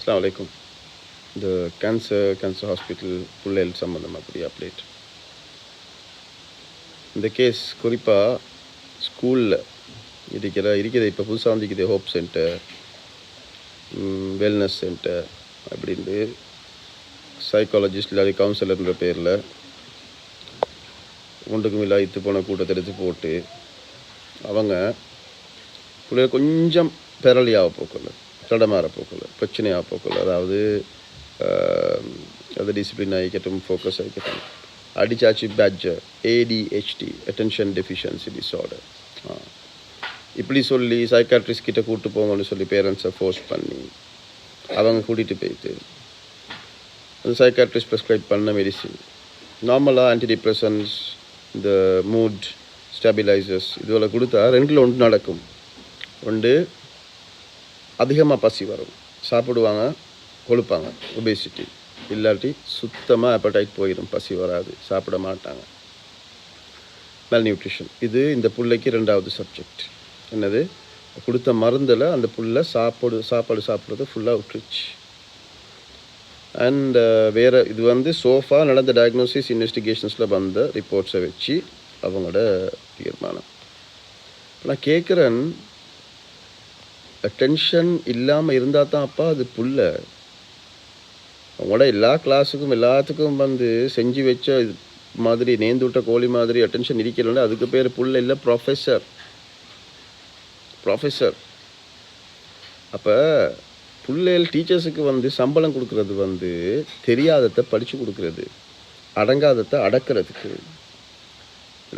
அஸ்ஸலாமு அலைக்கும். இந்த கேன்சர் ஹாஸ்பிட்டல் புள்ளைகள் சம்மந்தம் அப்படி அப்டேட். இந்த கேஸ் குறிப்பாக ஸ்கூலில் இருக்கிற இப்போ புதுசாக வந்துக்குது ஹோப் சென்டர், வெல்னஸ் சென்டர் அப்படின்ட்டு சைக்காலஜிஸ்ட் இல்லாத கவுன்சிலர்ன்ற பேரில் ஒன்றுக்கும் இல்லை இத்து போன கூட்டத்தை எடுத்து போட்டு அவங்க பிள்ளைகள் கொஞ்சம் பெரலியாக போக்கல, தடமாற போக்கல, பிரச்சனையாக போக்கல, அதாவது அது டிசிப்ளின் ஆகிக்கட்டும், ஃபோக்கஸ் ஆகிக்கட்டும், அடிச்சாச்சு பேட்ஜர் ADHD அட்டென்ஷன் டெஃபிஷியன்சி டிஸார்டர் இப்படி சொல்லி சைக்காட்ரிஸ்ட் கிட்ட கூப்பிட்டு போங்கன்னு சொல்லி பேரண்ட்ஸை ஃபோர்ஸ் பண்ணி அவங்க கூட்டிகிட்டு போயிட்டு அந்த சைக்காட்ரிஸ்ட் ப்ரெஸ்கிரைப் பண்ண மெடிசின் நார்மலாக ஆன்டிடிப்ரெசன்ஸ், இந்த மூட் ஸ்டெபிலைசர்ஸ் இதுவெல்லாம் கொடுத்தா ரெண்டில் ஒன்று நடக்கும். ஒன்று அதிகமாக பசி வரும், சாப்பிடுவாங்க, கொழுப்பாங்க, ஒபேசிட்டி, இல்லாட்டி சுத்தமாக அப்படைட் போயிடும், பசி வராது, சாப்பிட மாட்டாங்க, மெல் நியூட்ரிஷன். இது இந்த புள்ளைக்கு ரெண்டாவது சப்ஜெக்ட். என்னது, கொடுத்த மருந்தில் அந்த புள்ளை சாப்பாடு சாப்பிட்றது ஃபுல்லாக விட்டுருச்சு. அண்ட் வேறு இது வந்து சோஃபா நடந்த டயக்னோசிஸ் இன்வெஸ்டிகேஷன்ஸில் வந்த ரிப்போர்ட்ஸை வச்சு அவங்களோட தீர்மானம். நான் கேட்குறேன், டென்ஷன் இல்லாமல் இருந்தால் தான் அப்பா அது புள்ள. அவங்களோட எல்லா கிளாஸுக்கும் எல்லாத்துக்கும் வந்து செஞ்சு வச்ச இது மாதிரி நேர்ந்து விட்ட கோழி மாதிரி அட்டென்ஷன் இருக்கலன்னா அதுக்கு பேர் புள்ள இல்லை, ப்ரொஃபஸர். அப்போ பிள்ளைகள் டீச்சர்ஸுக்கு வந்து சம்பளம் கொடுக்குறது வந்து தெரியாததை படித்து கொடுக்குறது, அடங்காததை அடக்கிறதுக்கு,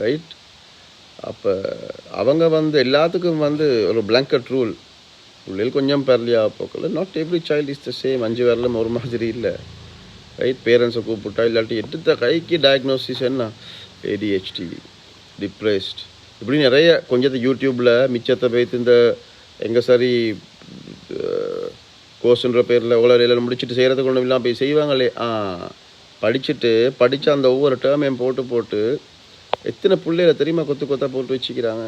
ரைட்? அப்போ அவங்க வந்து எல்லாத்துக்கும் வந்து ஒரு பிளாங்கட் ரூல், பிள்ளைகள் கொஞ்சம் பெரலியாக போக்கல, not every child is the same, 5 விரலும் ஒரு மாதிரி இல்லை, ரைட்? பேரண்ட்ஸை கூப்பிட்டா இல்லாட்டி எடுத்த கைக்கு டயக்னோசிஸ் என்ன ADHD, டிப்ரெஸ்ட், இப்படி நிறைய கொஞ்சத்தை யூடியூப்பில் மிச்சத்தை போய்த்து இந்த எங்கே சரி கோர்ஸுன்ற பேரில் உலரையில் முடிச்சுட்டு செய்கிறதுக்கு ஒன்றும் இல்லாமல் போய் செய்வாங்களே. படித்த அந்த ஒவ்வொரு டேர்மையும் போட்டு எத்தனை பிள்ளைகளை தெரியுமா கொத்தாக போட்டு வச்சுக்கிறாங்க.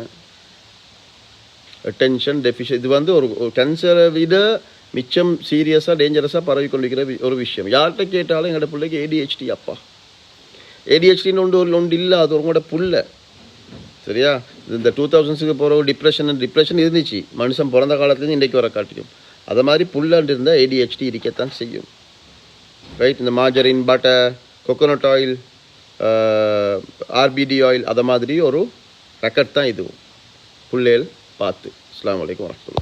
அட்டென்ஷன் டெஃபிஷியன் இது வந்து ஒரு கேன்சரை விட மிச்சம் சீரியஸாக டேஞ்சரஸாக பரவி கொண்டிருக்கிற ஒரு விஷயம். யார்கிட்ட கேட்டாலும் எங்களோட பிள்ளைக்கு ADHD, அப்பா ADHDன்னு ஒன்று இல்லை, அது உங்களோட புள்ள. சரியா? இந்த 2000s போகிற டிப்ரெஷன் இருந்துச்சு மனுஷன் பிறந்த காலத்துலேருந்து இன்றைக்கு வர காட்டிக்கும். அதை மாதிரி புல்லாண்டு இருந்தால் ADHD இருக்கத்தான் செய்யும், ரைட்? இந்த margarine, butter, coconut oil, RBD oil, அதை மாதிரி ஒரு ரெக்கார்ட் தான் இதுவும். புள்ளைகள் பார்த்து. அஸ்ஸலாமு அலைக்கும் வரஹ்மத்துல்லாஹ்.